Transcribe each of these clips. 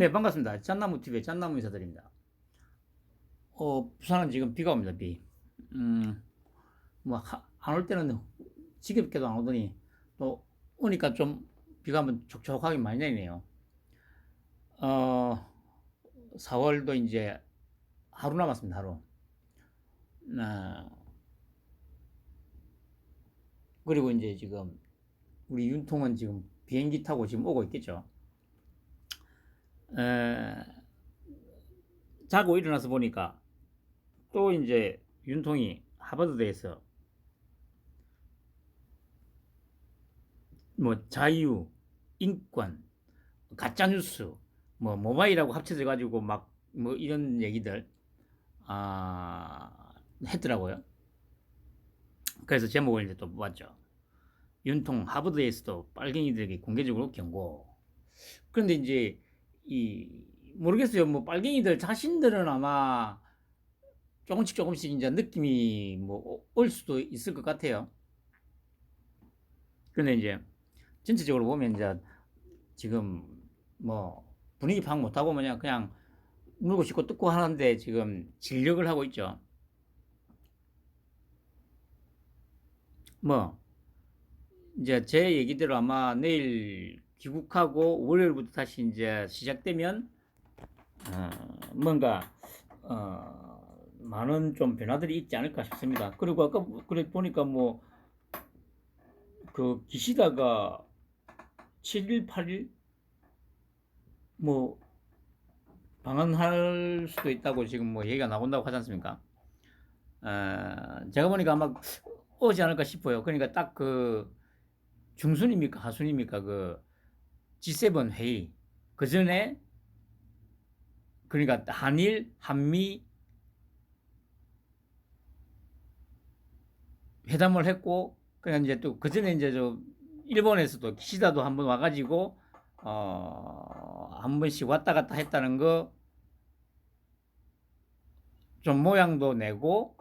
네, 반갑습니다. 짠나무 TV의 짠나무 인사드립니다. 부산은 지금 비가 옵니다, 비. 안 올 때는 지겹게도 안 오더니, 또 오니까 좀 비가 한번 촉촉하게 많이 내리네요. 어, 4월도 이제 하루 남았습니다, 하루. 아, 그리고 이제 지금 우리 윤통은 지금 비행기 타고 지금 오고 있겠죠. 에, 자고 일어나서 보니까 또 이제 윤통이 하버드대에서 뭐 자유, 인권, 가짜뉴스, 뭐 모바일하고 합쳐져 가지고 막 뭐 이런 얘기들 했더라고요. 그래서 제목을 이제 또 뽑았죠. 윤통 하버드에서도 빨갱이들에게 공개적으로 경고. 그런데 이제 이 모르겠어요. 뭐 빨갱이들 자신들은 아마 조금씩 이제 느낌이 뭐 올 수도 있을 것 같아요. 근데 이제 전체적으로 보면 이제 지금 뭐 분위기 파악 못하고 그냥 물고 씻고 뜯고 하는데 지금 진력을 하고 있죠. 뭐 이제 제 얘기대로 아마 내일 귀국하고 월요일부터 다시 이제 시작되면 뭔가 많은 좀 변화들이 있지 않을까 싶습니다. 그리고 아까 그래 보니까 뭐 그 기시다가 7일, 8일 뭐 방한할 수도 있다고 지금 뭐 얘기가 나온다고 하지 않습니까? 제가 보니까 아마 오지 않을까 싶어요. 그러니까 딱 그 중순입니까 하순입니까 그 G7 회의 그 전에 그러니까 한일 한미 회담을 했고 그냥 이제 또 그 전에 이제 저 일본에서도 기시다도 한번 와가지고 한 번씩 왔다 갔다 했다는 거 좀 모양도 내고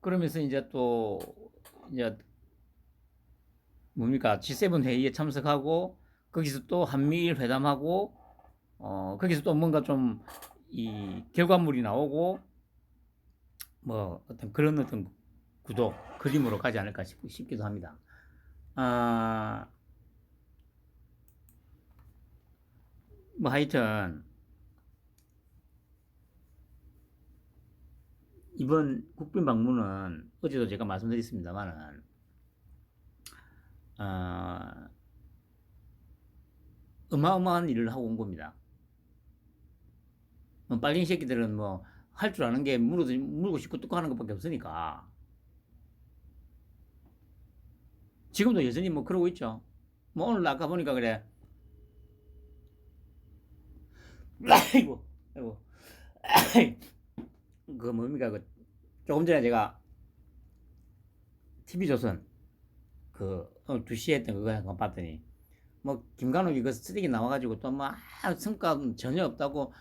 그러면서 이제 또 이제 뭡니까 G7 회의에 참석하고 거기서 또 한미일 회담하고 거기서 또 뭔가 좀 이 결과물이 나오고 뭐 어떤 그런 어떤 구도 그림으로 가지 않을까 싶기도 합니다. 뭐 하여튼 이번 국빈 방문은 어제도 제가 말씀드렸습니다만은 어마어마한 일을 하고 온 겁니다. 뭐 빨갱이 새끼들은 뭐 할 줄 아는 게 물고 씻고 뜯고 하는 것밖에 없으니까 지금도 여전히 뭐 그러고 있죠. 뭐 오늘 아까 보니까 그래. 아이고, 아이고, 그 뭡니까 그 조금 전에 제가 TV조선 그 오늘 2시에 했던 그거 한번 봤더니 뭐 김관욱이 그 쓰레기 나와가지고 또 뭐 성과 전혀 없다고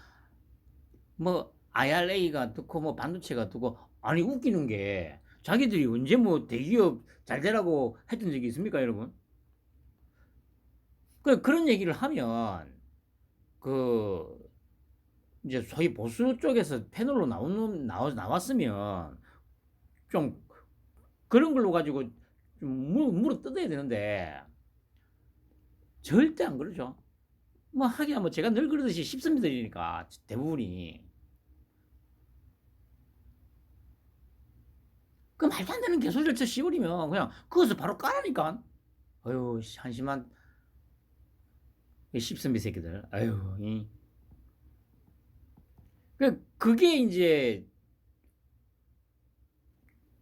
뭐 IRA가 듣고 뭐 반도체가 듣고 아니 웃기는 게 자기들이 언제 뭐 대기업 잘 되라고 했던 적이 있습니까 여러분? 그런 얘기를 하면 그 이제 소위 보수 쪽에서 패널로 나왔으면 좀 그런 걸로 가지고 좀 물어 뜯어야 되는데 절대 안 그러죠. 뭐 하기야 뭐 제가 늘 그러듯이 십선비들이니까 대부분이 그 말도 안 되는 개소리를 쳐 씹으리면 그냥 그것을 바로 까라니까. 아유 한심한 십선비 새끼들. 아유 그게 이제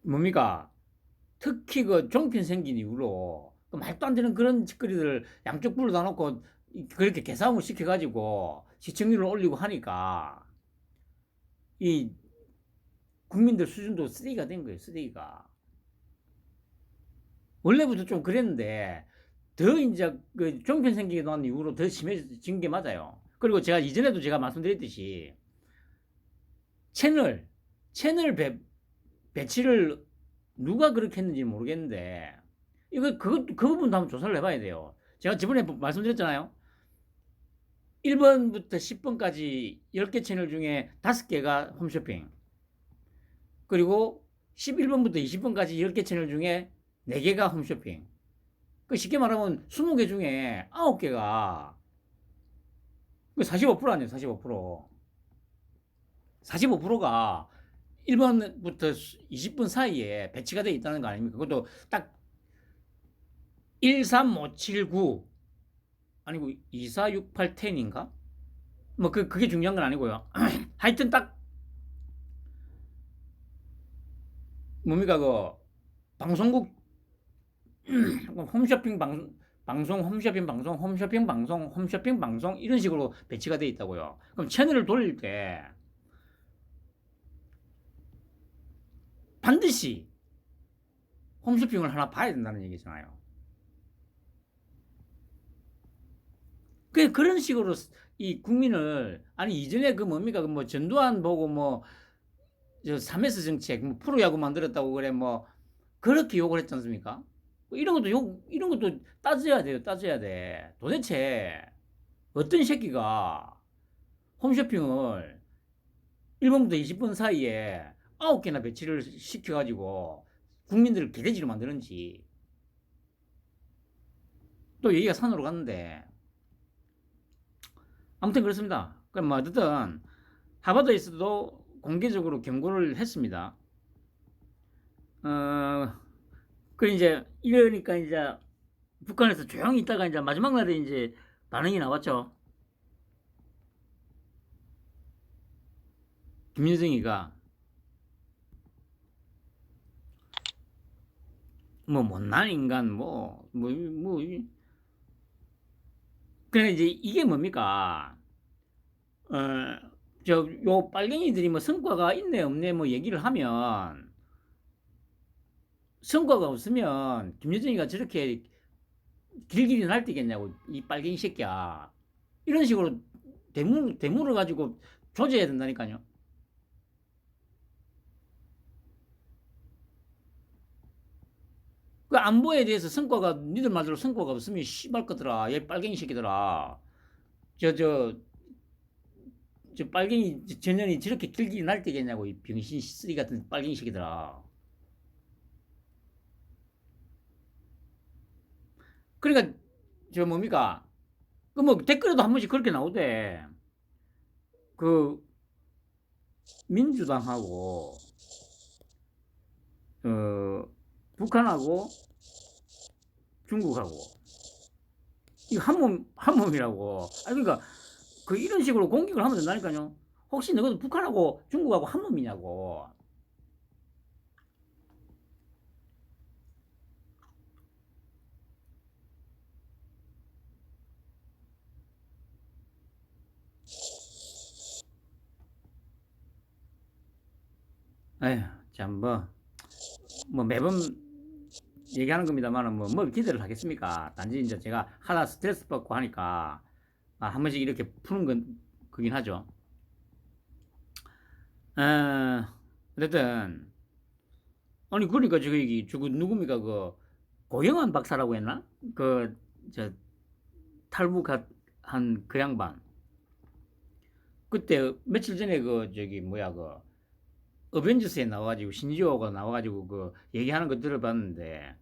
뭡니까 특히 그 종편 생긴 이후로 그 말도 안 되는 그런 짓거리들 양쪽 불러다 놓고 그렇게 개싸움을 시켜가지고 시청률을 올리고 하니까 이 국민들 수준도 쓰레기가 된 거예요. 쓰레기가. 원래부터 좀 그랬는데 더 이제 그 종편 생기게 난 이후로 더 심해진 게 맞아요. 그리고 제가 이전에도 제가 말씀드렸듯이 채널 채널 배치를 누가 그렇게 했는지 모르겠는데 이거 그 부분도 한번 조사를 해봐야 돼요. 제가 저번에 말씀드렸잖아요. 1번부터 10번까지 10개 채널 중에 5개가 홈쇼핑. 그리고 11번부터 20번까지 10개 채널 중에 4개가 홈쇼핑. 그 쉽게 말하면 20개 중에 9개가 45% 아니에요, 45%. 45%가 1번부터 20분 사이에 배치가 되어 있다는 거 아닙니까? 그것도 딱 1, 3, 5, 7, 9 아니고 2, 4, 6, 8, 10인가? 뭐 그게 중요한 건 아니고요. 하여튼 딱 뭡니까 그 방송국 홈쇼핑 방송, 홈쇼핑 방송, 홈쇼핑 방송, 홈쇼핑 방송 이런 식으로 배치가 되어 있다고요. 그럼 채널을 돌릴 때 반드시 홈쇼핑을 하나 봐야 된다는 얘기잖아요. 그런 식으로 이 국민을 아니 이전에 그 뭡니까 그 뭐 전두환 보고 뭐 저 3S 정책 뭐 프로야구 만들었다고 그래 뭐 그렇게 욕을 했지 않습니까? 뭐 이런 것도 따져야 돼요. 따져야 돼. 도대체 어떤 새끼가 홈쇼핑을 1번부터 20분 사이에 9개나 배치를 시켜가지고 국민들을 개돼지로 만드는지 또 얘기가 산으로 갔는데 아무튼 그렇습니다. 그럼 뭐 어쨌든 하버드에서도 공개적으로 경고를 했습니다. 그 이제 이러니까 이제 북한에서 조용히 있다가 이제 마지막 날에 이제 반응이 나왔죠. 김윤성이가 뭐 못난 인간 그래 이제 이게 뭡니까? 요 빨갱이들이 뭐 성과가 있네 없네 뭐 얘기를 하면 성과가 없으면 김여정이가 저렇게 길길이 날뛰겠냐고 이 빨갱이 새끼야 이런 식으로 대물을 가지고 조져야 된다니까요. 그 안보에 대해서 성과가 니들 말대로 성과가 없으면 씨발 거더라 얘 빨갱이 새끼들아 저 빨갱이 전년이 저렇게 길길이 날뛰겠냐고 이 병신 쓰리 같은 빨갱이 새끼들아. 그러니까 저 뭡니까 그 뭐 댓글에도 한 번씩 그렇게 나오대. 그 민주당하고 북한하고 중국하고 이거 한 몸이라고. 아니 그러니까 그 이런 식으로 공격을 하면 된다니까요. 혹시 너희도 북한하고 중국하고 한 몸이냐고. 에휴 참 뭐 매번 얘기하는 겁니다만 뭐 기대를 하겠습니까? 단지 이제 제가 하다 스트레스 받고 하니까 한 번씩 이렇게 푸는 건 그긴 하죠. 어쨌든 아니 그러니까 저거 누굽니까 그 고영환 박사라고 했나? 그 저 탈북한 그 양반 그때 며칠 전에 그 저기 뭐야 그 어벤져스에 나와가지고 신지호가 나와가지고 그 얘기하는 거 들어봤는데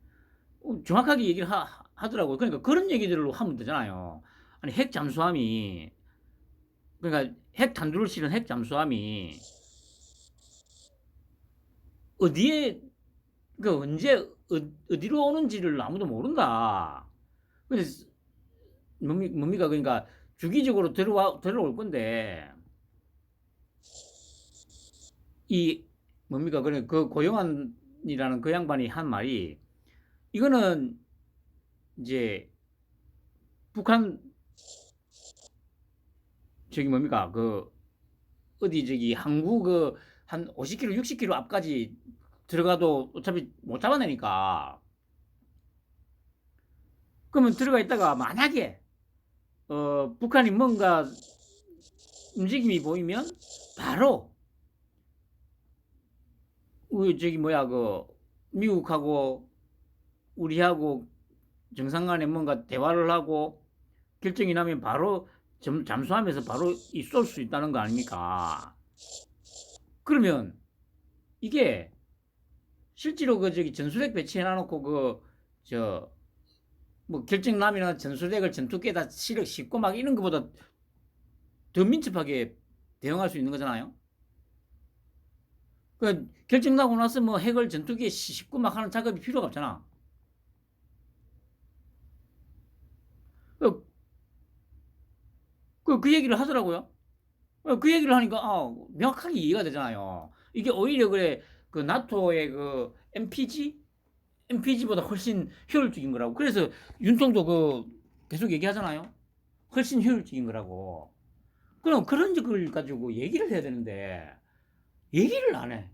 정확하게 얘기를 하더라고요. 그러니까 그런 얘기들로 하면 되잖아요. 아니 핵 잠수함이 그러니까 핵 탄두를 실은 핵 잠수함이 어디에 그 언제 어디로 오는지를 아무도 모른다. 그래서 뭡니까 그러니까 주기적으로 들어올 건데 이 뭡니까 그래 그 고영환이라는 그 양반이 한 말이 이거는 이제 북한 저기 뭡니까 그 어디 저기 항구 그 한 50km 60km 앞까지 들어가도 어차피 못 잡아내니까 그러면 들어가 있다가 만약에 북한이 뭔가 움직임이 보이면 바로 저기 뭐야 그 미국하고 우리하고 정상 간에 뭔가 대화를 하고 결정이 나면 바로 잠수하면서 바로 쏠 수 있다는 거 아닙니까? 그러면 이게 실제로 그 저기 전술핵 배치해놔놓고 뭐 결정남이나 전술핵을 전투기에다 싣고 막 이런 것보다 더 민첩하게 대응할 수 있는 거잖아요. 그 결정나고 나서 뭐 핵을 전투기에 싣고 막 하는 작업이 필요가 없잖아. 그 얘기를 하더라고요. 그 얘기를 하니까 명확하게 이해가 되잖아요. 이게 오히려 그래 그 나토의 그 MPG보다 훨씬 효율적인 거라고. 그래서 윤통도 그 계속 얘기하잖아요. 훨씬 효율적인 거라고. 그럼 그런 걸 가지고 얘기를 해야 되는데 얘기를 안 해.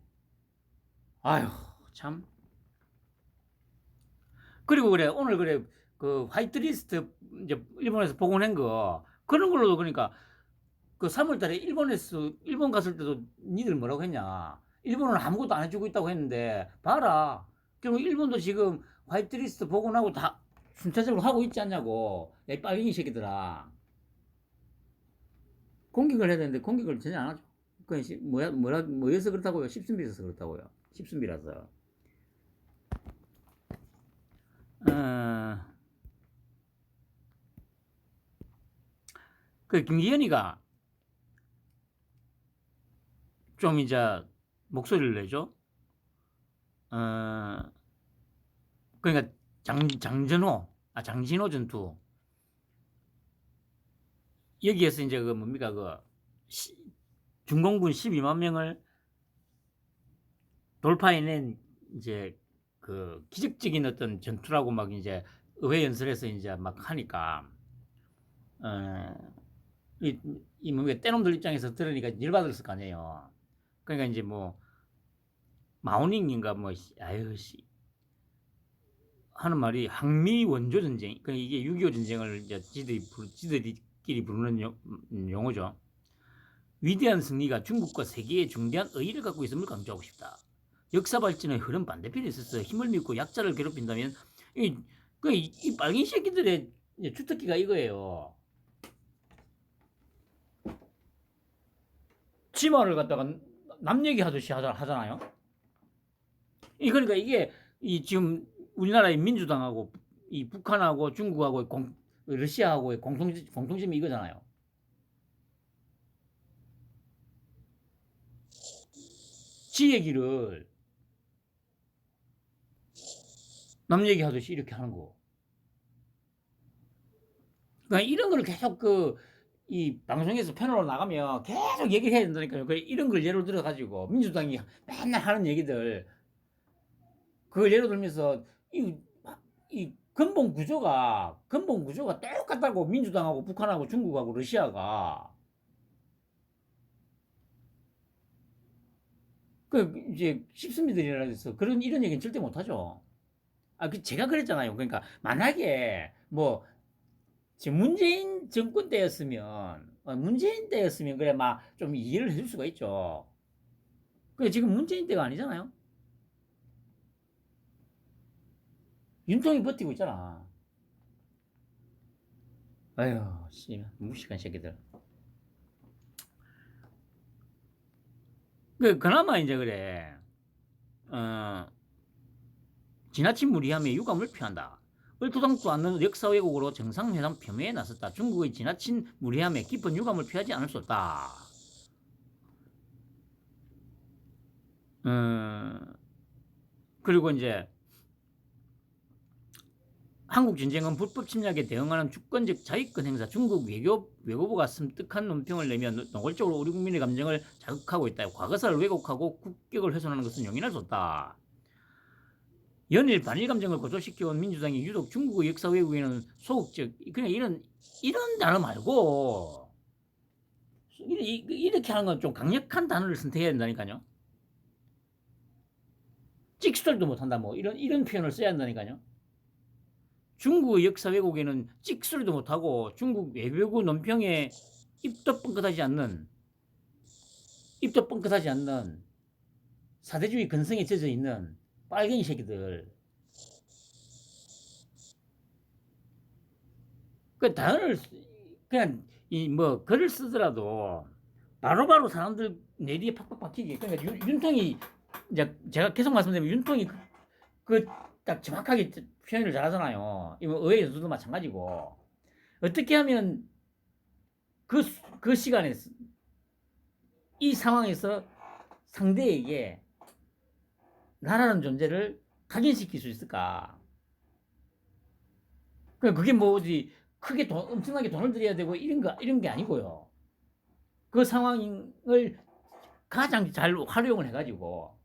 아휴 참. 그리고 그래 오늘 그래 그 화이트리스트 이제 일본에서 복원한 거 그런 걸로도 그러니까 그 3월달에 일본 갔을 때도 니들 뭐라고 했냐? 일본은 아무것도 안 해주고 있다고 했는데 봐라. 결국 일본도 지금 화이트리스트 복원하고 다 순차적으로 하고 있지 않냐고. 내 빨갱이 새끼들아. 공격을 해야 되는데 공격을 전혀 안 하죠. 그 뭐여서 그렇다고요? 십순비라서 그렇다고요. 십순비라서. 그 김기현이가 좀 이제 목소리를 내죠. 그러니까 장진호 전투 여기에서 이제 그 뭡니까 중공군 12만 명을 돌파해낸 이제 그 기적적인 어떤 전투라고 막 이제 의회 연설에서 이제 막 하니까 이 뭡니까 떼놈들 입장에서 들으니까 열받았을 거 아니에요. 그러니까 이제 뭐 마오닝인가 뭐 아유 씨 하는 말이 항미 원조 전쟁. 그러니까 이게 6.25 전쟁을 이제 지들끼리 부르는 용어죠. 위대한 승리가 중국과 세계의 중대한 의의를 갖고 있음을 강조하고 싶다. 역사 발전의 흐름 반대편에 있어서 힘을 믿고 약자를 괴롭힌다면 이 빨갱이 새끼들의 주특기가 이거예요. 치마를 갖다가 남 얘기하듯이 하잖아요. 그러니까 이게 지금 우리나라의 민주당하고 이 북한하고 중국하고 러시아하고의 공통점이 이거잖아요. 지 얘기를 남 얘기하듯이 이렇게 하는 거. 그러니까 이런 걸 계속 이 방송에서 패널로 나가면 계속 얘기를 해야 된다니까요. 이런 걸 예로 들어가지고 민주당이 맨날 하는 얘기들 그걸 예로 들면서 이 근본 구조가 똑같다고 민주당하고 북한하고 중국하고 러시아가 이제 십수미들이라 해서 이런 얘기는 절대 못하죠. 제가 그랬잖아요. 그러니까 만약에 뭐 지금 문재인 정권 때였으면 그래 막 좀 이해를 해줄 수가 있죠. 그래 지금 문재인 때가 아니잖아요. 윤통이 버티고 있잖아. 아휴 씨 무식한 새끼들. 그나마 이제 그래 지나친 무리함에 유감을 표한다. 얼토당토 않는 역사 왜곡으로 정상회담 폄훼에 나섰다. 중국의 지나친 무리함에 깊은 유감을 표하지 않을 수 없다. 그리고 이제 한국 전쟁은 불법 침략에 대응하는 주권적 자위권 행사. 중국 외교부가 섬뜩한 논평을 내며 노골적으로 우리 국민의 감정을 자극하고 있다. 과거사를 왜곡하고 국격을 훼손하는 것은 용인할 수 없다. 연일 반일 감정을 고조시켜온 민주당이 유독 중국의 역사 왜곡에는 소극적. 그냥 이런 단어 말고 이렇게 하는 건 좀 강력한 단어를 선택해야 된다니까요. 찍소리도 못한다 뭐 이런 표현을 써야 한다니까요. 중국의 역사 왜곡에는 찍소리도 못하고 중국 외교부 논평에 입도 뻥끗하지 않는 사대주의 근성에 젖어 있는 빨갱이 새끼들. 그 단어를 그냥 이 뭐 글을 쓰더라도 바로바로 사람들 뇌리에 팍팍 박히게. 그러니까 윤통이 이제 제가 계속 말씀드리면 윤통이 딱 정확하게 표현을 잘하잖아요. 이거 의회 연수도 마찬가지고. 어떻게 하면 그 시간에 이 상황에서 상대에게 나라는 존재를 각인시킬 수 있을까? 그게 뭐지? 크게 엄청나게 돈을 들여야 되고 이런 게 아니고요. 그 상황을 가장 잘 활용을 해가지고.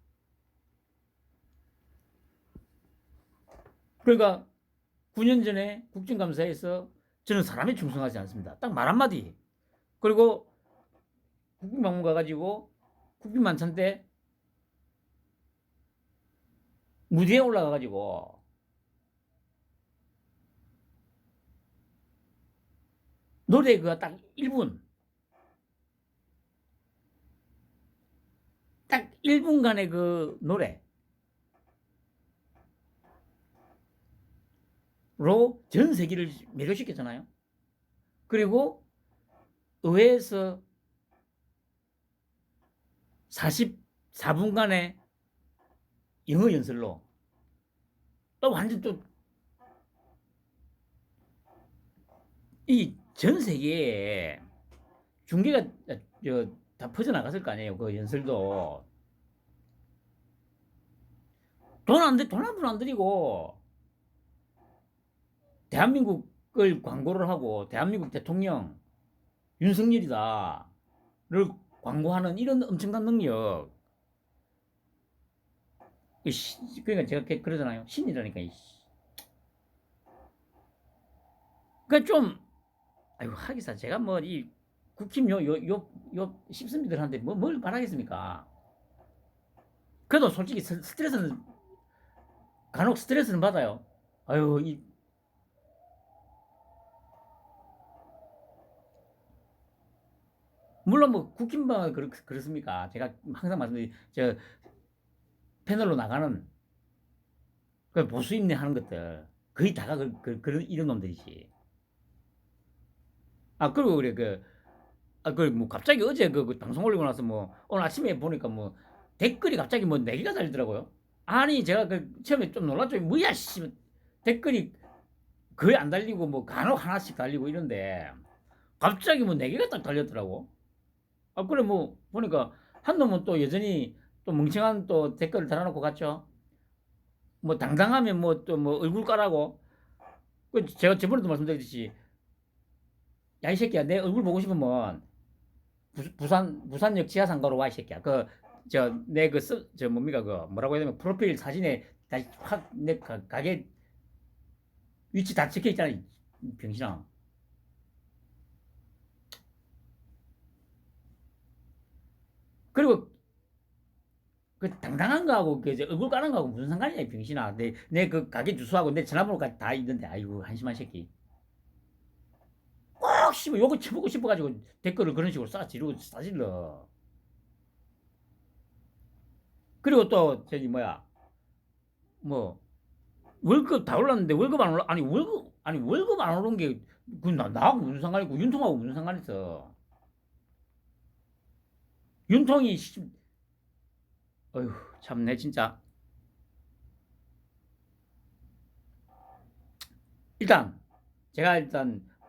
그러니까 9년 전에 국정감사에서 저는 사람에 충성하지 않습니다. 딱 말 한마디. 그리고 국빈방문 가가지고 국빈만찬 때 무대에 올라가가지고 노래 그거 딱 1분. 딱 1분간의 그 노래로 전 세계를 매료시켰잖아요. 그리고 의회에서 44분간의 영어 연설로 또 완전 또 이 전 세계에 중계가 다 퍼져나갔을 거 아니에요. 그 연설도. 돈 한 푼 안 들이고 대한민국을 광고를 하고 대한민국 대통령 윤석열이다를 광고하는 이런 엄청난 능력. 그러니까 제가 그러잖아요. 신이라니까. 그러니까 좀 아이고 하기사 제가 뭐 이 국힘 요 십선비들한테 뭘 바라겠습니까? 그래도 솔직히 스트레스는 간혹 스트레스는 받아요. 아유 물론 뭐 국힘만 그렇습니까? 제가 항상 말씀드린 저 패널로 나가는 그 보수 인내 하는 것들 거의 다가 그런 이런 놈들이지. 그리고 그래 뭐 갑자기 어제 그 방송 올리고 나서 뭐 오늘 아침에 보니까 뭐 댓글이 갑자기 뭐 4개가 달리더라고요. 아니 제가 처음에 좀 놀랐죠. 뭐야 씨 댓글이 거의 안 달리고 뭐 간혹 하나씩 달리고 이런데 갑자기 뭐 4개가 딱 달렸더라고. 그래 뭐 보니까 한 놈은 또 여전히 또 멍청한 또 댓글을 달아놓고 갔죠. 뭐 당당하면 뭐 또 뭐 얼굴 까라고. 제가 저번에도 말씀드렸듯이 야 이 새끼야 내 얼굴 보고 싶으면 부산역 지하상가로 와 이 새끼야. 저 뭡니까 뭐라고 해야 되면 프로필 사진에 확내 가게 위치 다 찍혀 있잖아 이 병신아. 그리고 그 당당한 거하고 그 얼굴 까는 거하고 무슨 상관이야 이 병신아. 내 그 가게 주소하고 내 전화번호까지 다 있는데 아이고 한심한 새끼. 꼭 씨발 요거 쳐보고 싶어가지고 댓글을 그런 식으로 싸질러. 그리고 또 저기 뭐야 뭐 월급 다 올랐는데 월급 안 올라 월급 안 오른 게 나하고 무슨 상관 있고 윤통하고 무슨 상관 있어. 윤통이 어휴 참내 진짜. 일단 제가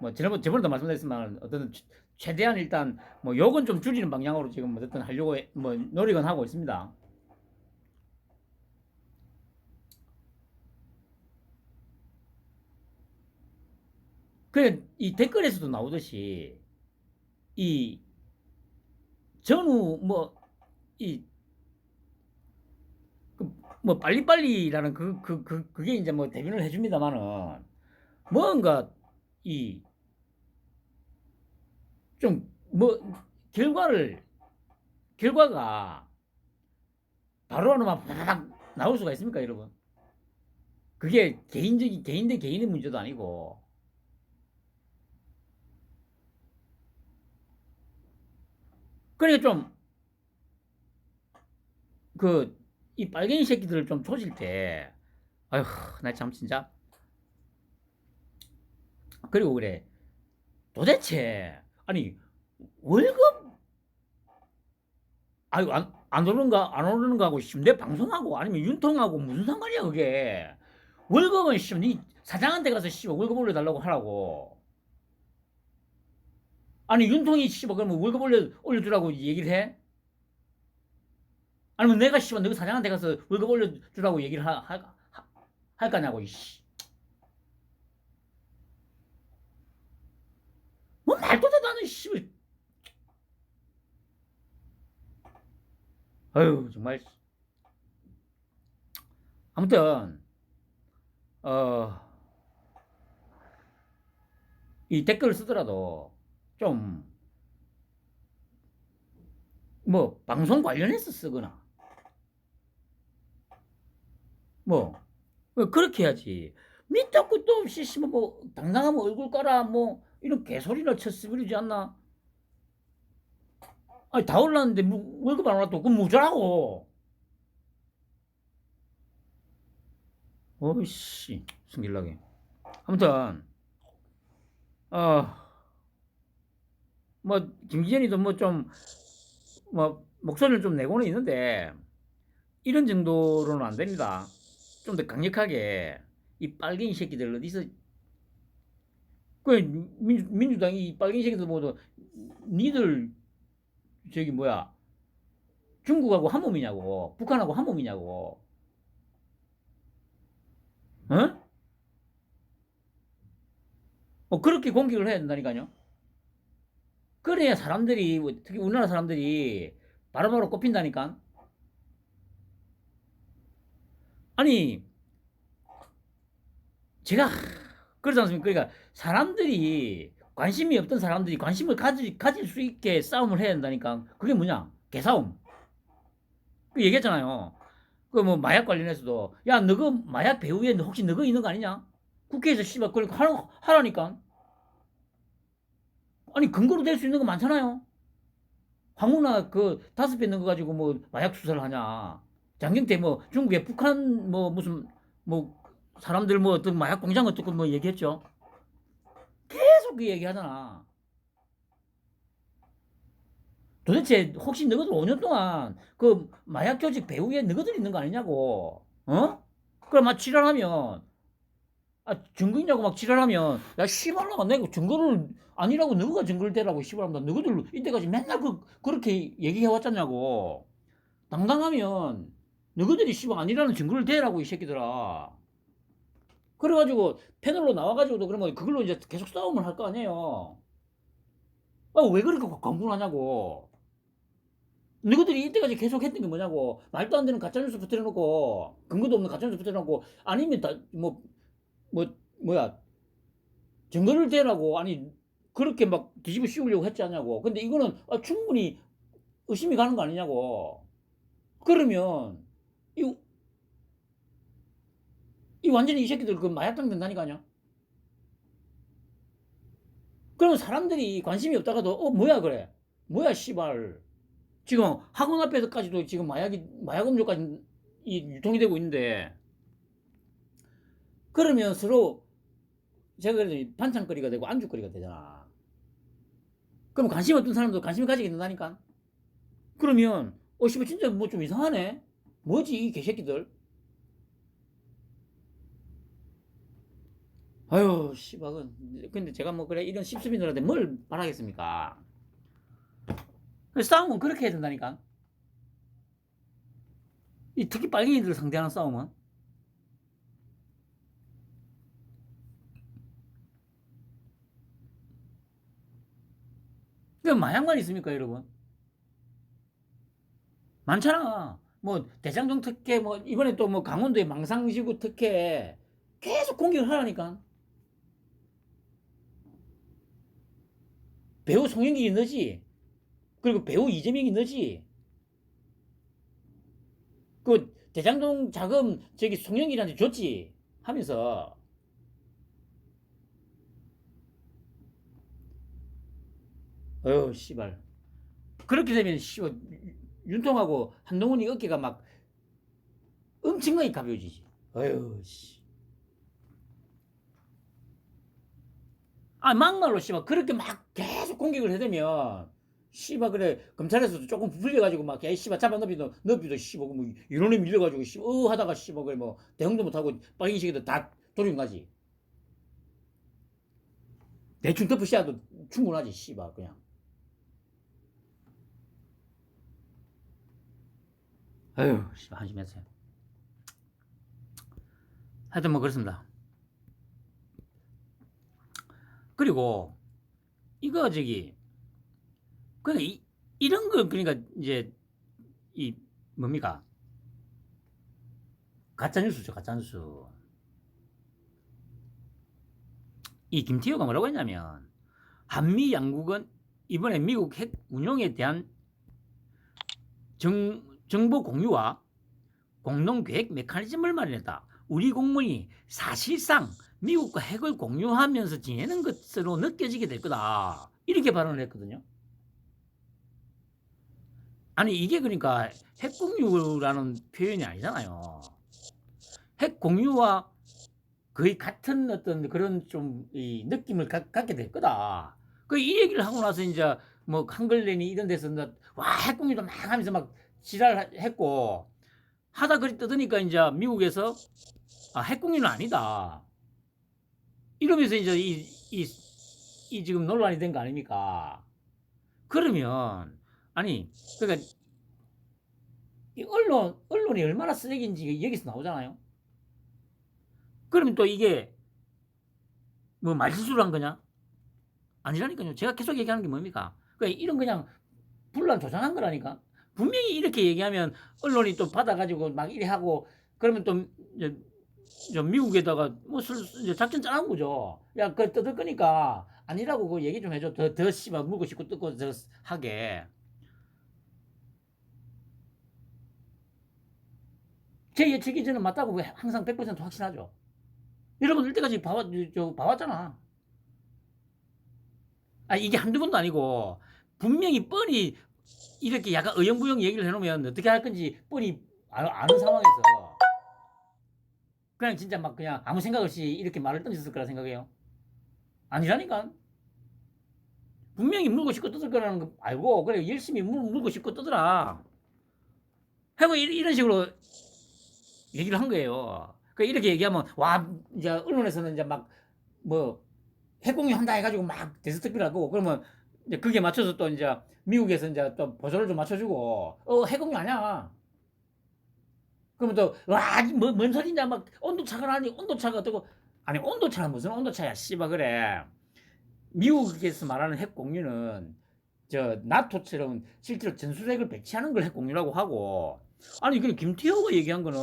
뭐 저번에도 말씀드렸지만 어떤 최대한 일단 뭐 욕은 좀 줄이는 방향으로 지금 어쨌든 하려고 뭐 노력은 하고 있습니다. 그래 이 댓글에서도 나오듯이 이 전후 뭐 빨리빨리라는 그게 이제 뭐 대변을 해줍니다만은 뭔가 이 좀 뭐 결과가 바로바로 막 나올 수가 있습니까 여러분? 그게 개인 대 개인의 문제도 아니고. 그러니까 좀 이 빨갱이 새끼들을 좀 조질 때 아휴 나 참 진짜. 그리고 그래 도대체 아니 월급 아유 안 오르는가 안 오르는 거하고 내 방송하고 아니면 윤통하고 무슨 상관이야 그게. 월급은 네 사장한테 가서 월급 올려달라고 하라고. 아니 윤통이 그러면 월급 올려주라고 얘기를 해? 아니면 내가 너 사장한테 가서 월급 올려주라고 얘기를 할 거냐고 이씨. 뭐 말도 되도 않은 아유 정말. 아무튼 이 댓글을 쓰더라도 좀 뭐 방송 관련해서 쓰거나 뭐 그렇게 해야지. 밑도 끝도 없이 뭐 당당하면 얼굴 깔아 뭐 이런 개소리나 쳐쓰부리지 않나? 아니 다 올랐는데 월급 안 올랐다고 그럼 모자라고. 어이씨 승질나게. 아무튼 뭐 김기현이도 뭐 좀 뭐 목소리를 좀 내고는 있는데 이런 정도로는 안 됩니다. 좀 더 강력하게 이 빨갱이 새끼들 어디서 그 민주당이 이 빨갱이 새끼들 모두 니들 저기 뭐야 중국하고 한 몸이냐고 북한하고 한 몸이냐고 어? 그렇게 공격을 해야 된다니까요. 그래야 사람들이 특히 우리나라 사람들이 바로바로 꼽힌다니까. 아니 제가 그러지 않습니까? 그러니까 사람들이 관심이 없던 사람들이 관심을 가질 수 있게 싸움을 해야 된다니까. 그게 뭐냐? 개싸움. 그 얘기했잖아요. 그 뭐 마약 관련해서도 야 너거 마약 배후에 혹시 너거 있는 거 아니냐? 국회에서 씨발 그걸 하라니까. 아니 근거로 될 수 있는 거 많잖아요. 황운하 그 5배 넣은 거 가지고 뭐 마약 수사를 하냐? 장경태 뭐 중국에 북한 뭐 무슨 뭐 사람들 뭐 어떤 마약 공장 어떻고 뭐 얘기했죠. 계속 그 얘기하잖아. 도대체 혹시 너희들 5년 동안 그 마약 조직 배후에 너희들 있는 거 아니냐고. 어? 그럼 막 지랄하면 증거 있냐고 막 지랄하면 야 씨발라가 내가 증거를 아니라고 너가 증거를 대라고 씨발한다. 너희들 이때까지 맨날 그렇게 얘기해 왔잖냐고. 당당하면 너희들이 씨발 아니라는 증거를 대라고 이 새끼들아. 그래가지고 패널로 나와가지고도 그러면 그걸로 이제 계속 싸움을 할 거 아니에요. 왜 그렇게 광분을 하냐고. 너희들이 이때까지 계속 했던 게 뭐냐고. 말도 안 되는 가짜뉴스 붙여놓고 근거도 없는 가짜뉴스 붙여놓고 아니면 뭐야 증거를 대라고. 아니 그렇게 막 뒤집어 씌우려고 했지 않냐고. 근데 이거는 충분히 의심이 가는 거 아니냐고. 그러면 이, 이 완전히 이 새끼들 그 마약당 된다니까요. 그러면 사람들이 관심이 없다가도 뭐야 그래. 뭐야 씨발. 지금 학원 앞에서까지도 지금 마약 음료까지 유통이 되고 있는데 그러면 서로 제가 그래도 반찬거리가 되고 안주거리가 되잖아. 그럼 관심 없던 사람도 관심을 가지게 된다니까. 그러면 씨발 진짜 뭐 좀 이상하네. 뭐지 이 개새끼들. 아유 씨발. 근데 제가 뭐 그래 이런 씹씹이들한테 뭘 바라겠습니까. 싸움은 그렇게 해야 된다니까. 특히 빨갱이들을 상대하는 싸움은. 그럼 마약만 있습니까 여러분. 많잖아. 뭐 대장동 특혜 뭐 이번에 또 뭐 강원도의 망상지구 특혜 계속 공격을 하라니까. 배우 송영길이 너지. 그리고 배우 이재명이 너지. 그 대장동 자금 저기 송영길한테 줬지 하면서 씨발. 그렇게 되면 씨발 윤통하고 한동훈이 어깨가 막 엄청나게 가벼워지지. 어휴 씨. 막말로 씨발 그렇게 막 계속 공격을 해대면 씨발 그래 검찰에서도 조금 부풀려가지고 막 야 씨발 잡아 너비도 씨발 뭐 인원에 밀려가지고 씨발 하다가 씨발 그래 뭐 대응도 못하고 빨갱이새끼들 다 조림 가지. 대충 덮어 씌워도 충분하지 씨발 그냥. 아유 씨발 한심했어요. 하여튼 뭐 그렇습니다. 그리고 이거 저기 그러니까 이런 거 그러니까 이제 이 뭡니까 가짜뉴스죠 가짜뉴스. 이 김태효가 뭐라고 했냐면 한미 양국은 이번에 미국 핵 운용에 대한 정보 공유와 공동 계획 메커니즘을 마련했다. 우리 공무원이 사실상 미국과 핵을 공유하면서 지내는 것으로 느껴지게 될 거다. 이렇게 발언을 했거든요. 아니 이게 그러니까 핵 공유라는 표현이 아니잖아요. 핵 공유와 거의 같은 어떤 그런 좀 이 느낌을 갖게 될 거다. 그 이 얘기를 하고 나서 이제 뭐 한글레니 이런 데서 와 핵 공유도 막 하면서 막 지랄했고 하다 그리 뜯으니까 이제 미국에서 핵 공유는 아니다. 이러면서 이제 이 지금 논란이 된 거 아닙니까? 그러면 아니 그러니까 이 언론이 얼마나 쓰레기인지 여기서 나오잖아요. 그러면 또 이게 뭐 말실수를 한 거냐? 아니라니까요. 제가 계속 얘기하는 게 뭡니까? 그러니까 이런 그냥 분란 조장한 거라니까. 분명히 이렇게 얘기하면 언론이 또 받아가지고 막 이래 하고 그러면 또 미국에다가 뭐 작전 짜는 거죠. 야, 그 뜯을 거니까 아니라고 그 얘기 좀 해줘. 더 씨발 물고 싶고 뜯고 더 하게. 제 예측이 저는 맞다고 항상 100% 확신하죠. 여러분 이때까지 봐왔잖아. 이게 한두 번도 아니고 분명히 뻔히 이렇게 약간 어영부영 얘기를 해놓으면 어떻게 할 건지 뻔히 아는 상황에서 그냥 진짜 막 그냥 아무 생각 없이 이렇게 말을 던졌을 거라 생각해요. 아니라니까. 분명히 물고 싶고 뜯을 거라는 거 알고 그래 열심히 물고 싶고 뜯으라 하고 이런 식으로 얘기를 한 거예요. 이렇게 얘기하면 와 이제 언론에서는 이제 막 뭐 핵공유 한다 해가지고 막 데스트피라고 그러면 이제 그게 맞춰서 또 이제 미국에서 이제 또 보조를 좀 맞춰주고 핵공유 아니야. 그러면 또 와 뭐 뭔 소리냐 막 온도차가 나니 온도차가 어떻고 아니 온도차는 무슨 온도차야 씨발 그래. 미국에서 말하는 핵 공유는 저 나토처럼 실제로 전술핵을 배치하는 걸 핵 공유라고 하고 아니 그냥 김태호가 얘기한 거는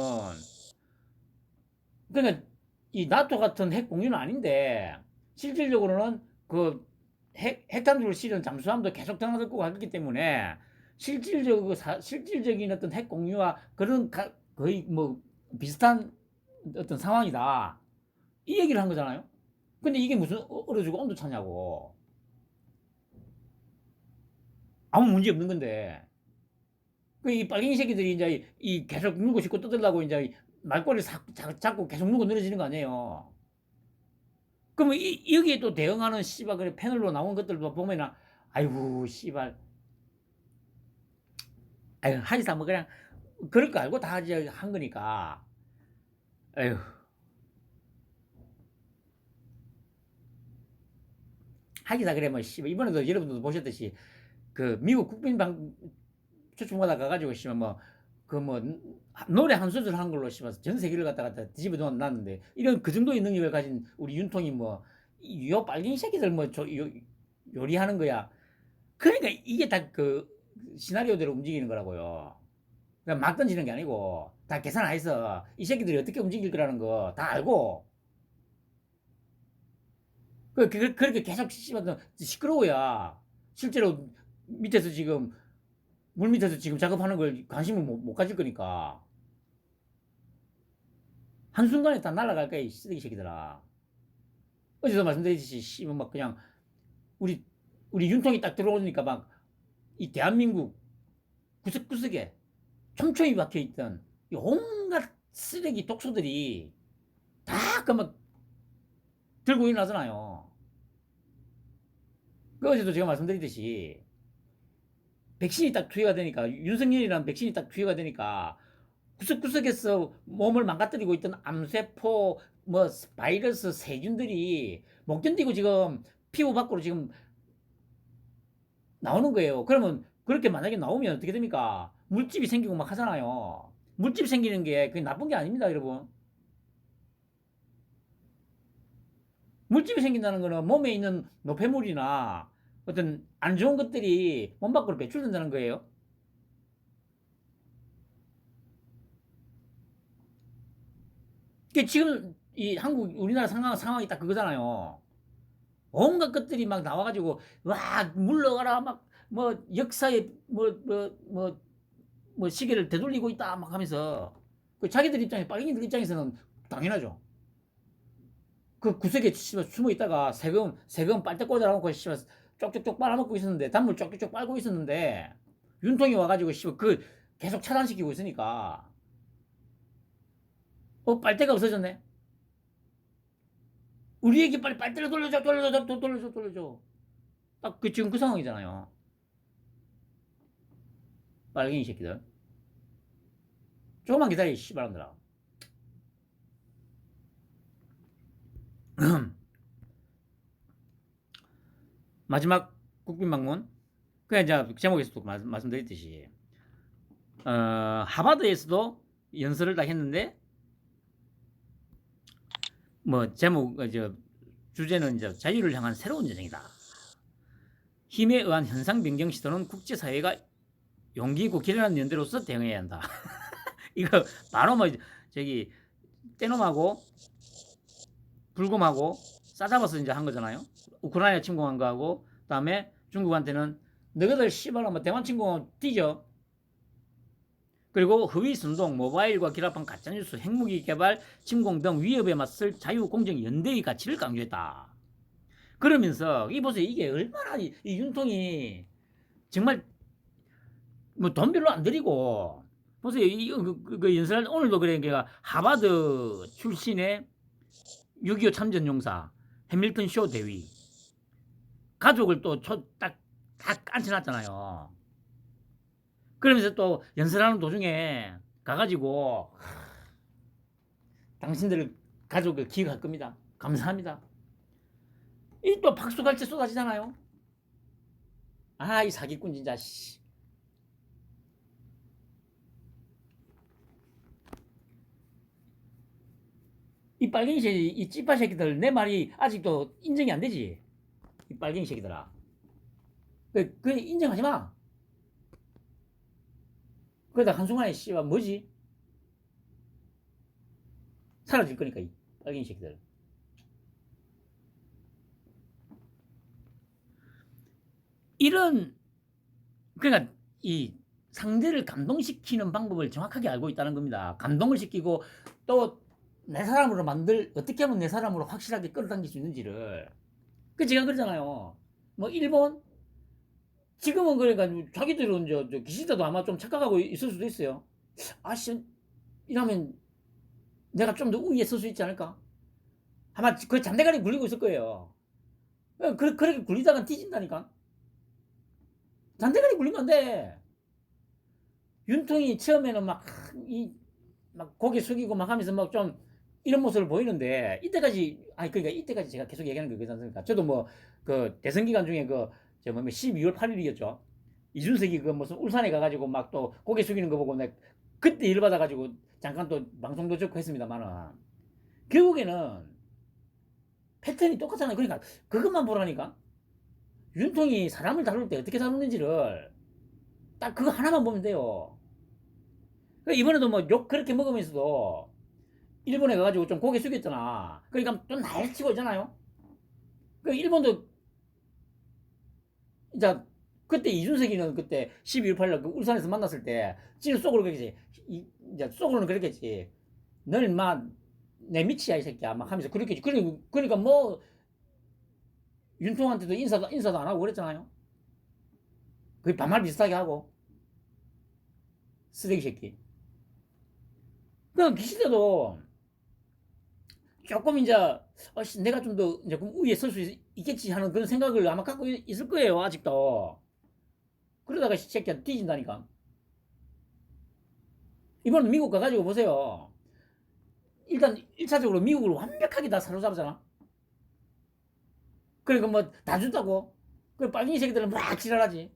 그러니까 이 나토 같은 핵 공유는 아닌데 실질적으로는 그 핵탄두를 실은 잠수함도 계속 드나들고 가기 때문에 실질적인 어떤 핵 공유와 그런 거의 뭐 비슷한 어떤 상황이다. 이 얘기를 한 거잖아요. 근데 이게 무슨 얼어주고 온도 차냐고. 아무 문제 없는 건데. 이 빨갱이 새끼들이 이제 이 계속 물고 싶고 뜯으려고 이제 말꼬리를 잡고 계속 물고 늘어지는 거 아니에요. 그러면 여기에 또 대응하는 씨발 그래 패널로 나온 것들도 보면은 아이고 씨발 아유 하지사 뭐 그냥 그럴 거 알고 다 이제 한 거니까 아유 하기사 그래 뭐 씨발 이번에도 여러분들도 보셨듯이 그 미국 국빈방 초청받아 가가지고 씨발 뭐 그 뭐 노래 한 소절 한 걸로 씨발 전 세계를 갖다가 뒤집어 놨는데 이런 그 정도의 능력을 가진 우리 윤통이 뭐 요 빨갱이 새끼들 뭐 요리하는 거야. 그러니까 이게 다 그 시나리오대로 움직이는 거라고요. 그러니까 막 던지는 게 아니고 다 계산해서 이 새끼들이 어떻게 움직일 거라는 거 다 알고 그렇게 계속 시끄러워야 실제로 밑에서 지금 물 밑에서 지금 작업하는 걸 관심을 못 가질 거니까 한순간에 다 날아갈 거야 이 쓰레기 새끼들아. 어제도 말씀드렸듯이 씨발 막 그냥 우리 윤통이 딱 들어오니까 막 이 대한민국 구석구석에 촘촘히 박혀있던 온갖 쓰레기 독소들이 다 그만 들고 일어나잖아요. 그 어제도 제가 말씀드렸듯이 백신이 딱 투여가 되니까 윤석열이라는 백신이 딱 투여가 되니까 구석구석에서 몸을 망가뜨리고 있던 암세포 뭐 바이러스 세균들이 못 견디고 지금 피부 밖으로 지금 나오는 거예요. 그러면 그렇게 만약에 나오면 어떻게 됩니까? 물집이 생기고 막 하잖아요. 물집 생기는 게 그게 나쁜 게 아닙니다, 여러분. 물집이 생긴다는 거는 몸에 있는 노폐물이나 어떤 안 좋은 것들이 몸 밖으로 배출된다는 거예요. 지금 이 한국 우리나라 상황이 딱 그거잖아요. 온갖 것들이 막 나와가지고 와 물러가라 막 뭐 역사의 뭐 시계를 되돌리고 있다 막 하면서 그 자기들 입장에 빨갱이들 입장에서는 당연하죠. 그 구석에 숨어 있다가 세금 빨대 꽂아놓고 쪽쪽쪽 빨아먹고 있었는데 단물 쪽쪽쪽 빨고 있었는데 윤통이 와가지고 그 계속 차단시키고 있으니까 빨대가 없어졌네. 우리에게 빨리 빨대를 돌려줘. 딱 지금 그 상황이잖아요. 빨갱이 새끼들. 조금만 기다려, 씨발놈들아. 마지막 국빈 방문. 그냥 이제 제목에서도 말씀드렸듯이, 하버드에서도 연설을 다 했는데, 뭐, 주제는 이제 자유를 향한 새로운 여정이다. 힘에 의한 현상 변경 시도는 국제사회가 용기 있고 기련한 연대로서 대응해야 한다. 이거 바로 뭐 떼놈하고 불곰하고 싸잡아서 이제 한 거잖아요. 우크라이나 침공한 거하고 그다음에 중국한테는 너희들 씨발로 뭐 대만 침공하면 뒤져. 그리고 허위 선동, 모바일과 결합한 가짜뉴스, 핵무기 개발, 침공 등 위협에 맞설 자유, 공정, 연대의 가치를 강조했다. 그러면서 보세요. 이게 얼마나 이 윤통이 정말 뭐 돈 별로 안 들이고 보세요. 그 연설 오늘도 그래. 걔가 하버드 출신의 6.25 참전용사 해밀턴 쇼 대위 가족을 또 다 앉혀놨잖아요. 그러면서 또 연설하는 도중에 가가지고 당신들 가족을 기억할 겁니다. 감사합니다. 이 또 박수갈채 쏟아지잖아요. 이 사기꾼 진짜 씨. 이 빨갱이 새끼, 이 찌빠 새끼들 내 말이 아직도 인정이 안 되지. 이 빨갱이 새끼들아. 그 인정하지 마. 그러다 한순간에 씨발 뭐지? 사라질 거니까 이 빨갱이 새끼들. 그러니까 이 상대를 감동시키는 방법을 정확하게 알고 있다는 겁니다. 감동을 시키고 또 내 사람으로 어떻게 하면 내 사람으로 확실하게 끌어당길 수 있는지를. 제가 그러잖아요. 뭐 일본 지금은 그러니까 자기들은 기시다도 아마 좀 착각하고 있을 수도 있어요. 이러면 내가 좀 더 우위에 설 수 있지 않을까? 아마 그 잔대가리 굴리고 있을 거예요. 그렇게 굴리다가 뒤진다니까. 잔대가리 굴리면 안 돼. 윤통이 처음에는 막 고개 숙이고 막 하면서 막 좀 이런 모습을 보이는데 그러니까 이때까지 제가 계속 얘기하는 게 그거지 않습니까? 저도 뭐 그 대선 기간 중에 12월 8일이었죠. 이준석이 무슨 울산에 가가지고 막 또 고개 숙이는 거 보고 내가 그때 일 받아가지고 잠깐 또 방송도 적고 했습니다만은 결국에는 패턴이 똑같잖아요. 그러니까 그것만 보라니까. 윤통이 사람을 다룰 때 어떻게 다루는지를 딱 그거 하나만 보면 돼요. 이번에도 뭐 욕 그렇게 먹으면서도 일본에 가가지고 좀 고개 숙였잖아. 그러니까 좀 날치고 있잖아요. 일본도 이제 그때 이준석이는 그때 12월 8일 그 울산에서 만났을 때 지는 속으로 그랬지. 이제 속으로는 그랬겠지. 너는 인마 내 밑이야 이 새끼야 막 하면서 그랬겠지. 그러니까 뭐 윤통한테도 인사도 안 하고 그랬잖아요. 거의 반말 비슷하게 하고 쓰레기 새끼. 기시대도 조금 이제 내가 좀 더 이제 위에 설 수 있겠지 하는 그런 생각을 아마 갖고 있을 거예요 아직도. 그러다가 이 새끼야 뒤진다니까. 이번에 미국 가가지고 보세요. 일단 1차적으로 미국을 완벽하게 다 사로잡았잖아. 그러니까 뭐 다 준다고. 그 빨갱이 새끼들은 막 지랄하지.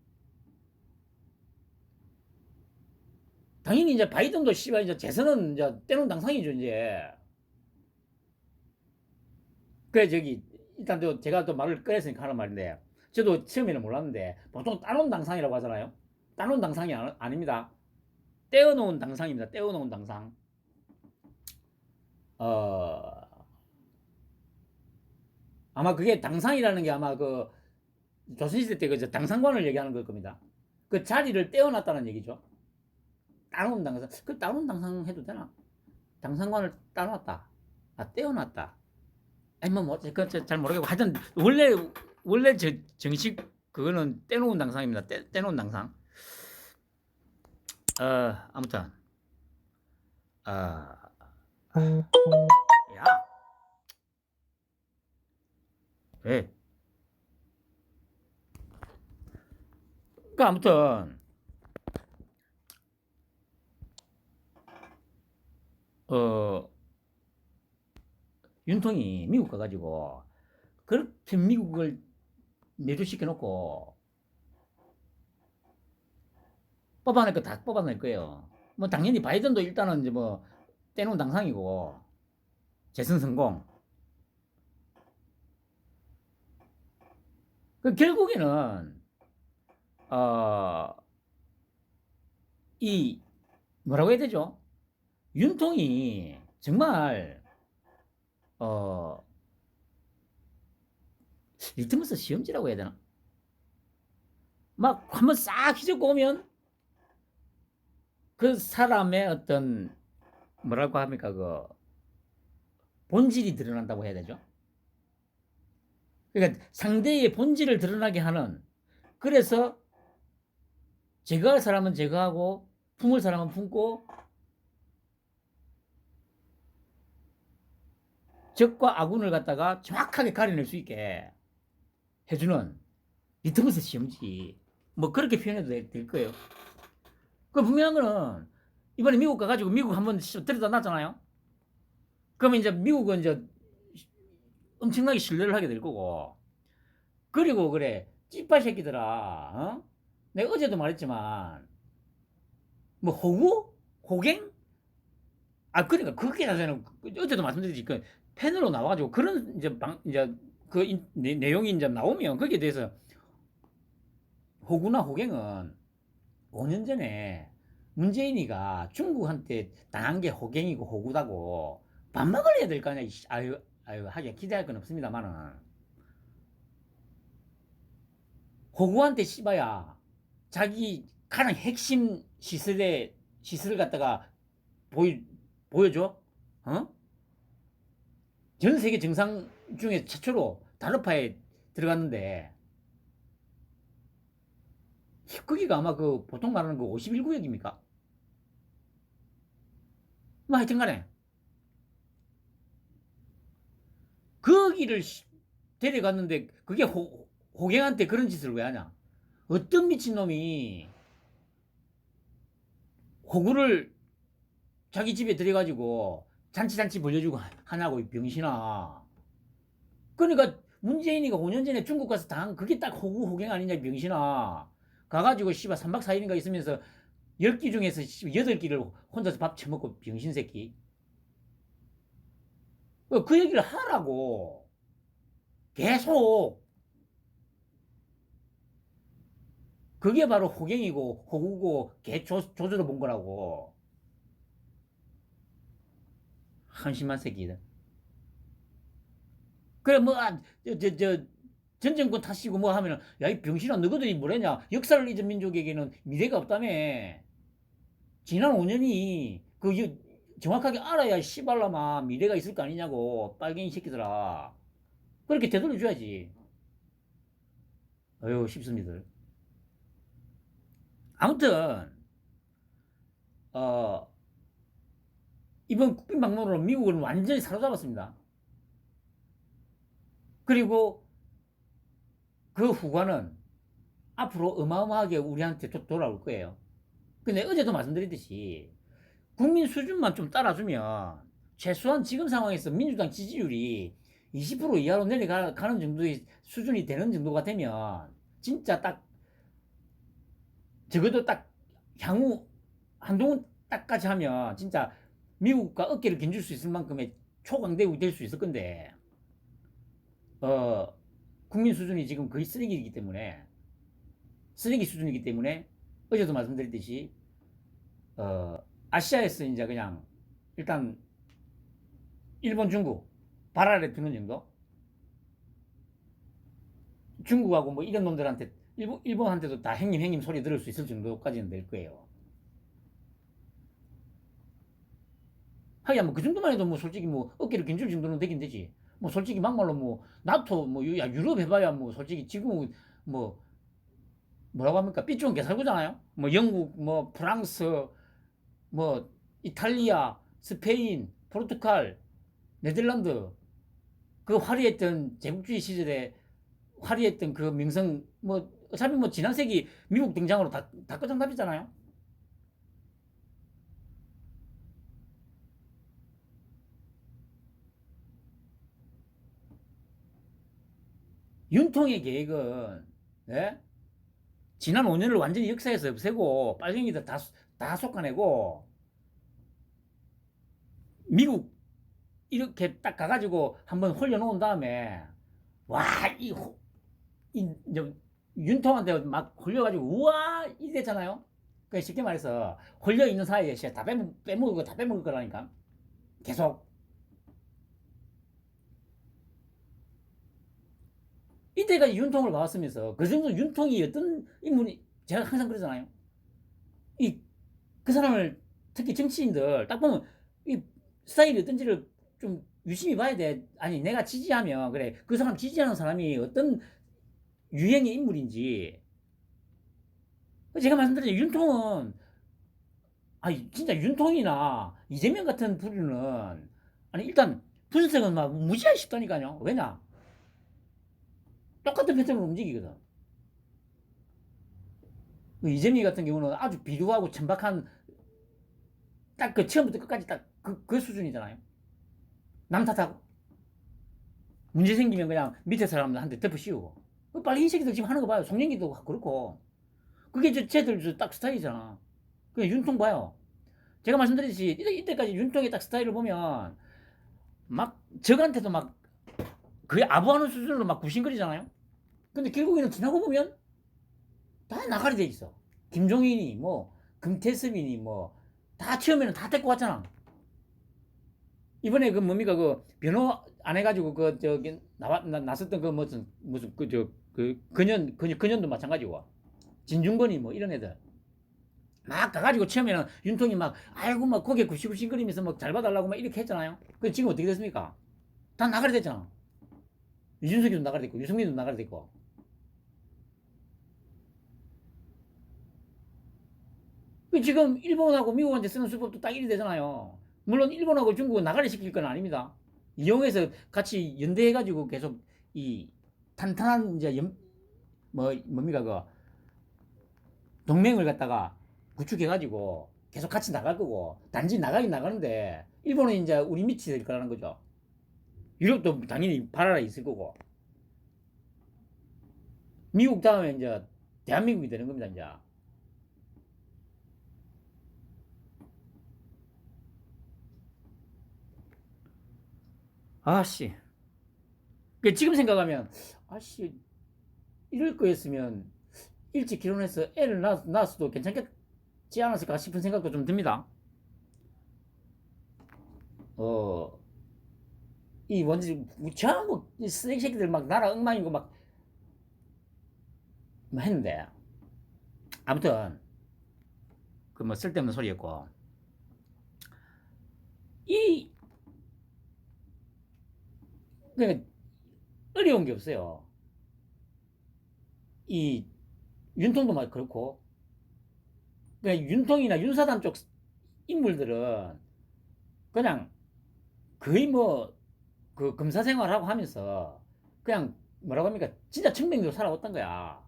당연히 이제 바이든도 씨발 이제 재선은 이제 때론 당상이죠 이제. 그래 저기 일단 또 제가 또 말을 꺼냈으니까 하는 말인데, 저도 처음에는 몰랐는데 보통 따놓은 당상이라고 하잖아요. 따놓은 당상이 아닙니다. 떼어놓은 당상입니다. 떼어놓은 당상. 아마 그게 당상이라는 게 아마 그 조선시대 때 그 당상관을 얘기하는 걸 겁니다. 그 자리를 떼어놨다는 얘기죠. 따놓은 당상. 그 따놓은 당상 해도 되나? 당상관을 따놨다. 아, 떼어놨다. 아니 그잘 모르겠고 하여튼 원래 정식 그거는 떼놓은 당상입니다. 떼놓은 당상. 아무튼 야, 왜? 그러니까 아무튼 윤통이 미국 가가지고 그렇게 미국을 매주시켜 놓고 뽑아낼 거 다 뽑아낼 거예요. 뭐 당연히 바이든도 일단은 이제 뭐 떼놓은 당상이고 재선 성공. 그 결국에는 이 뭐라고 해야 되죠? 윤통이 정말 리트머스 시험지라고 해야 되나? 막 한번 싹 휘젓고 오면 그 사람의 어떤 뭐라고 합니까? 그 본질이 드러난다고 해야 되죠. 그러니까 상대의 본질을 드러나게 하는, 그래서 제거할 사람은 제거하고 품을 사람은 품고 적과 아군을 갖다가 정확하게 가려낼 수 있게 해주는 리트머스 시험지. 뭐 그렇게 표현해도 될 거예요. 그 분명한 거는 이번에 미국 가가지고 미국 한번 들여다 놨잖아요. 그러면 이제 미국은 이제 엄청나게 신뢰를 하게 될 거고. 그리고 그래 찌빠 새끼들아, 내가 어제도 말했지만 뭐 호구? 호갱? 그러니까 그게 나서는 어제도 말씀드렸지, 그 펜으로 나와가지고 그런 이제 그 내용이 이제 나오면 거기에 대해서 호구나 호갱은 5년 전에 문재인이가 중국한테 당한 게 호갱이고 호구다고 반박을 해야 될 거 아니야. 아유 하긴 기대할 건 없습니다만은, 호구한테 씨바야 자기 가장 핵심 시설을 갖다가 보여줘? 전 세계 정상 중에 최초로 다르파에 들어갔는데, 거기가 아마 그 보통 말하는 그 51구역입니까? 뭐 하여튼 간에 거기를 데려갔는데 그게 호갱한테 그런 짓을 왜 하냐? 어떤 미친놈이 호구를 자기 집에 들여가지고 잔치 벌려주고 하냐고, 이 병신아. 그러니까 문재인이가 5년 전에 중국 가서 당한 그게 딱 호갱 아니냐, 이 병신아. 가가지고 씨발 3박 4일인가 있으면서 10끼 중에서 8끼를 혼자서 밥 처먹고, 병신 새끼. 그 얘기를 하라고. 계속. 그게 바로 호갱이고 호구고 개 조져로 본 거라고. 한심한 새끼들. 그래 뭐 전 정권 탓이고 뭐 하면은, 야 이 병신아 너희들이 뭐랬냐, 역사를 잊은 민족에게는 미래가 없다며. 지난 5년이 그 정확하게 알아야 씨발라마 미래가 있을 거 아니냐고, 빨갱이 새끼들아. 그렇게 되돌려줘야지. 어휴 쉽습니다. 아무튼 이번 국빈 방문으로 미국을 완전히 사로잡았습니다. 그리고 그 후과는 앞으로 어마어마하게 우리한테 돌아올 거예요. 근데 어제도 말씀드렸듯이 국민 수준만 좀 따라주면 최소한 지금 상황에서 민주당 지지율이 20% 이하로 내려가는 정도의 수준이 되는 정도가 되면 진짜 딱 적어도 딱 향후 한동훈 딱까지 하면 진짜 미국과 어깨를 견줄 수 있을 만큼의 초강대국이 될 수 있을 건데 국민 수준이 지금 거의 쓰레기 수준이기 때문에 어제도 말씀드렸듯이 아시아에서 이제 그냥 일단 일본, 중국 발 아래 드는 정도. 중국하고 뭐 이런 놈들한테 일본한테도 다 행님 소리 들을 수 있을 정도까지는 될 거예요. 하긴 뭐 그 정도만 해도 뭐 솔직히 뭐 어깨를 견줄 정도는 되긴 되지. 뭐 솔직히 막말로 뭐 나토 뭐 유럽 해봐야 뭐 솔직히 지금은 뭐 뭐라고 합니까? 삐뚤은 개살구잖아요. 뭐 영국, 뭐 프랑스, 뭐 이탈리아, 스페인, 포르투갈, 네덜란드 그 화려했던 제국주의 시절에 화려했던 그 명성 뭐 어차피 뭐 지난 세기 미국 등장으로 다 끝장납이잖아요. 윤통의 계획은 예? 지난 5년을 완전히 역사에서 없애고 빨갱이들 다 솎아내고 미국 이렇게 딱 가가지고 한번 홀려놓은 다음에 와, 이 윤통한테 막 홀려가지고 우와 이랬잖아요. 그 쉽게 말해서 홀려 있는 사이에 다 빼먹을 거라니까. 계속 이때가 윤통을 봐왔으면서 그 정도 윤통이 어떤 인물이 제가 항상 그러잖아요. 이 그 사람을 특히 정치인들 딱 보면 이 스타일이 어떤지를 좀 유심히 봐야 돼. 아니 내가 지지하면 그래 그 사람 지지하는 사람이 어떤 유행의 인물인지. 제가 말씀드린 윤통은 아니 진짜 윤통이나 이재명 같은 부류는 아니 일단 분석은 막 무지하게 쉽다니까요. 왜냐? 똑같은 패턴으로 움직이거든. 그 이재명 같은 경우는 아주 비루하고 천박한 딱 그 처음부터 끝까지 딱 그 수준이잖아요. 남 탓하고 문제 생기면 그냥 밑에 사람들한테 덮어 씌우고. 빨리 이 새끼들 지금 하는 거 봐요. 송영기도 그렇고. 그게 쟤들 딱 스타일이잖아. 그냥 윤통 봐요. 제가 말씀드렸듯이 이때까지 윤통의 딱 스타일을 보면 막 적한테도 막 거의 아부하는 수준으로 막 굽신거리잖아요. 근데 결국에는 지나고 보면 다 나가리 돼 있어. 김종인이 뭐 금태섭이니 뭐 다 처음에는 다 데리고 왔잖아. 이번에 그 뭡니까 그 변호 안 해가지고 그 저기 나섰던 그 무슨 그 근현도 마찬가지고 진중권이 뭐 이런 애들 막 가가지고 처음에는 윤통이 막 아이고 막 고개 굽시굽시거리면서 막 잘 봐달라고 막 이렇게 했잖아요. 근데 지금 어떻게 됐습니까? 다 나가리 됐잖아. 이준석이도 나가리 됐고 유승민도 나가리 됐고. 지금 일본하고 미국한테 쓰는 수법도 딱 1이 되잖아요. 물론 일본하고 중국은 나가리 시킬 건 아닙니다. 이용해서 같이 연대해가지고 계속 이 탄탄한 이제 뭡니까 그 동맹을 갖다가 구축해가지고 계속 같이 나갈 거고 단지 나가긴 나가는데 일본은 이제 우리 밑이 될 거라는 거죠. 유럽도 당연히 발 아래 있을 거고 미국 다음에 이제 대한민국이 되는 겁니다 이제. 아씨. 지금 생각하면 아씨 이럴 거였으면 일찍 결혼해서 애를 낳았어도 괜찮겠지 않았을까 싶은 생각도 좀 듭니다. 이 뭔지 전부 쓰레기 새끼들 막 나라 엉망이고 막 했는데 아무튼 그 뭐 쓸데없는 소리였고 이 그러니까 어려운 게 없어요. 이 윤통도 막 그렇고 그냥 윤통이나 윤사단 쪽 인물들은 그냥 거의 뭐 그 검사 생활하고 하면서 그냥 뭐라고 합니까? 진짜 청명리로 살아왔던 거야.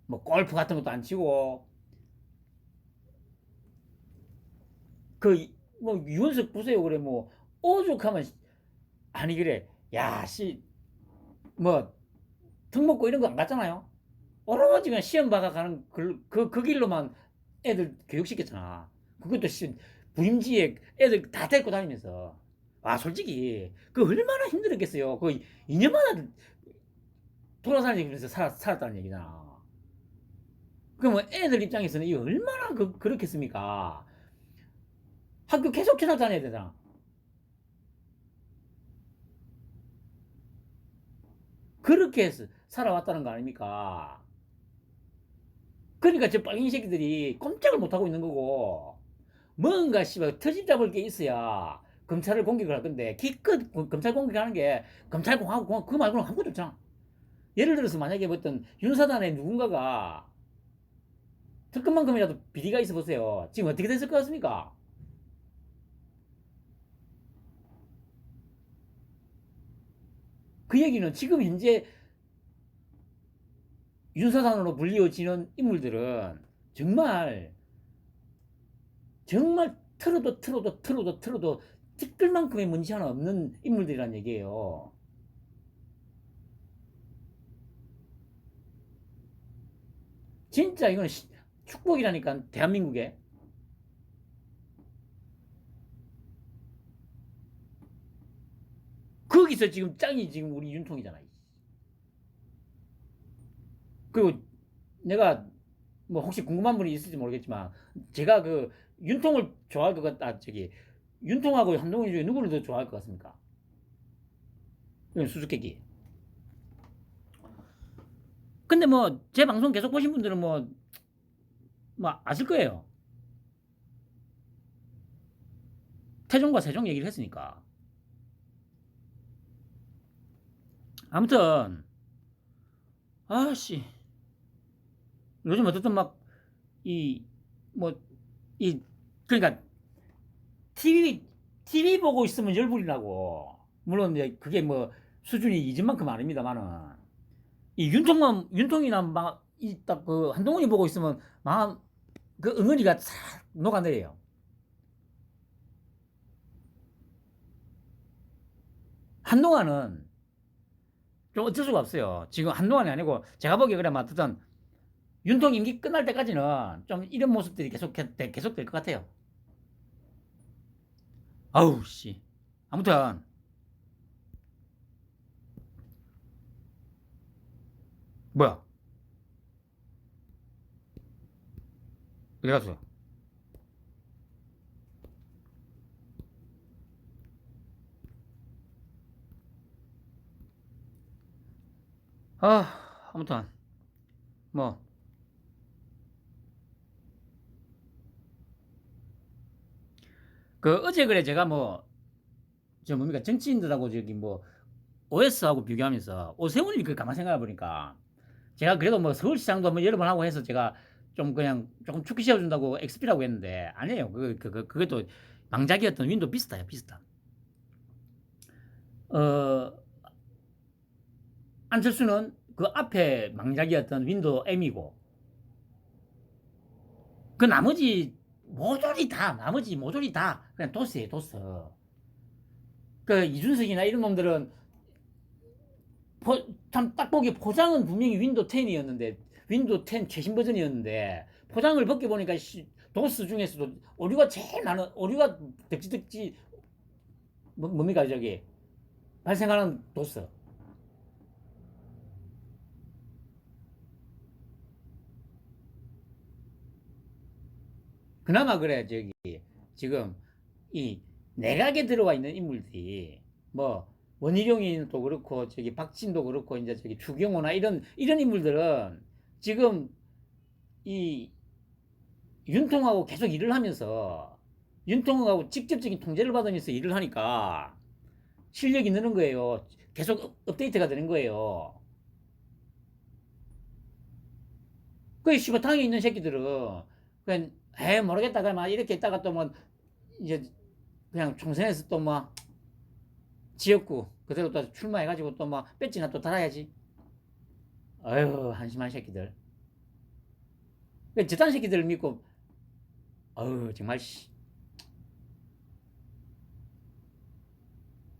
뭐 골프 같은 것도 안 치고 그 뭐 유연석 보세요. 그래 뭐 오죽하면 아니 그래 야씨 뭐 특목고 이런 거 안 갔잖아요. 오로지 그냥 시험 봐가 가는 그 길로만 애들 교육시켰잖아. 그것도 부임지에 애들 다 데리고 다니면서. 와, 솔직히, 그 얼마나 힘들었겠어요. 그 2년마다 돌아다니면서 살았다는 얘기잖아. 그러면 애들 입장에서는 이 얼마나 그렇겠습니까? 학교 계속해서 다녀야 되잖아. 그렇게 해서 살아왔다는 거 아닙니까? 그러니까 저 빨갱이 새끼들이 꼼짝을 못하고 있는 거고, 뭔가 씨발 터집 잡을 게 있어야 검찰을 공격을 할 건데 기껏 검찰 공격하는 게 검찰공화국 그거 말고는 아무것도 없잖아. 예를 들어서 만약에 어떤 윤사단의 누군가가 특검만큼이라도 비리가 있어 보세요. 지금 어떻게 됐을 것 같습니까? 그 얘기는 지금 현재 윤사단으로 불리워지는 인물들은 정말 정말 틀어도 티끌만큼의 문제 하나 없는 인물들이란 얘기예요. 진짜 이건 축복이라니까 대한민국에. 거기서 지금 짱이 지금 우리 윤통이잖아. 그리고 내가 뭐 혹시 궁금한 분이 있을지 모르겠지만 제가 그 윤통을 좋아할 것 같다. 저기 윤통하고 한동훈 중에 누구를 더 좋아할 것 같습니까? 이건 수수께끼. 근데 뭐 제 방송 계속 보신 분들은 뭐 아실 거예요. 태종과 세종 얘기를 했으니까. 아무튼 아씨 요즘 어쨌든 막 이 뭐 이 그러니까 TV 보고 있으면 열불이 나고 물론 이제 그게 뭐 수준이 잊은 만큼 아닙니다만은 이 윤통이나 막 이 딱 그 한동훈이 보고 있으면 막 그 응어리가 싹 녹아내려요. 한동안은 좀 어쩔 수가 없어요. 지금 한동안이 아니고 제가 보기에 그래 맡았던 윤통 임기 끝날 때까지는 좀 이런 모습들이 계속될 것 같아요. 아우 씨. 아무튼 뭐야? 어디 갔어? 아무튼 뭐 그 어제 그래 제가 뭐 저 뭡니까 정치인들하고 저기 뭐 OS하고 비교하면서 오세훈이 그 가만 생각해 보니까 제가 그래도 뭐 서울시장도 뭐 여러 번 하고 해서 제가 좀 그냥 조금 축기 씌워준다고 XP라고 했는데 아니에요. 그것도 망작이었던 윈도우 비슷해요. 비슷한. 어 안철수는 그 앞에 망작이었던 윈도우 M이고 그 나머지 모조리 다 그냥 도스예요. 도스. 그 이준석이나 이런 놈들은 참 딱 보기 포장은 분명히 윈도우 10이었는데 윈도우 10 최신 버전이었는데 포장을 벗겨보니까 도스 중에서도 오류가 제일 많은 오류가 덕지덕지 뭡니까 저기 발생하는 도스. 그나마 그래 저기 지금 이 내각에 들어와 있는 인물들이 뭐 원희룡이도 그렇고 저기 박진도 그렇고 이제 저기 추경호나 이런 인물들은 지금 이 윤통하고 계속 일을 하면서 윤통하고 직접적인 통제를 받으면서 일을 하니까 실력이 느는 거예요. 계속 업데이트가 되는 거예요. 그 씨발 당에 있는 새끼들은 그냥 모르겠다 그냥 이렇게 있다가 또 뭐 이제 그냥 총선에서 또 뭐 지역구 그대로 또 출마해가지고 또 막 배지나 또 달아야지. 아유, 한심한 새끼들. 저딴 새끼들을 믿고, 아유, 정말, 씨.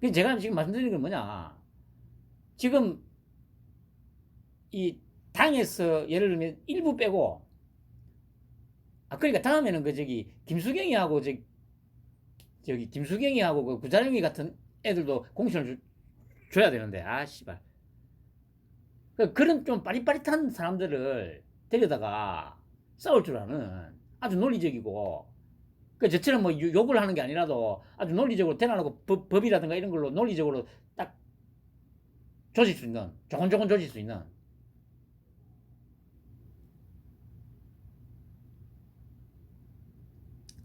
제가 지금 말씀드리는 건 뭐냐. 지금 이 당에서 예를 들면 일부 빼고, 그러니까 다음에는 김수경이하고 김수경이하고 그 구자룡이 같은 애들도 공천을 줘야 되는데, 씨발. 그런 좀 빠릿빠릿한 사람들을 데려다가 싸울 줄 아는 아주 논리적이고, 저처럼 뭐 욕을 하는 게 아니라도 아주 논리적으로 대놔놓고 법이라든가 이런 걸로 논리적으로 딱 조질 수 있는, 조곤조곤 조질 수 있는.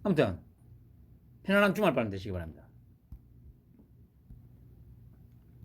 아무튼 편안한 주말 보내시기 바랍니다.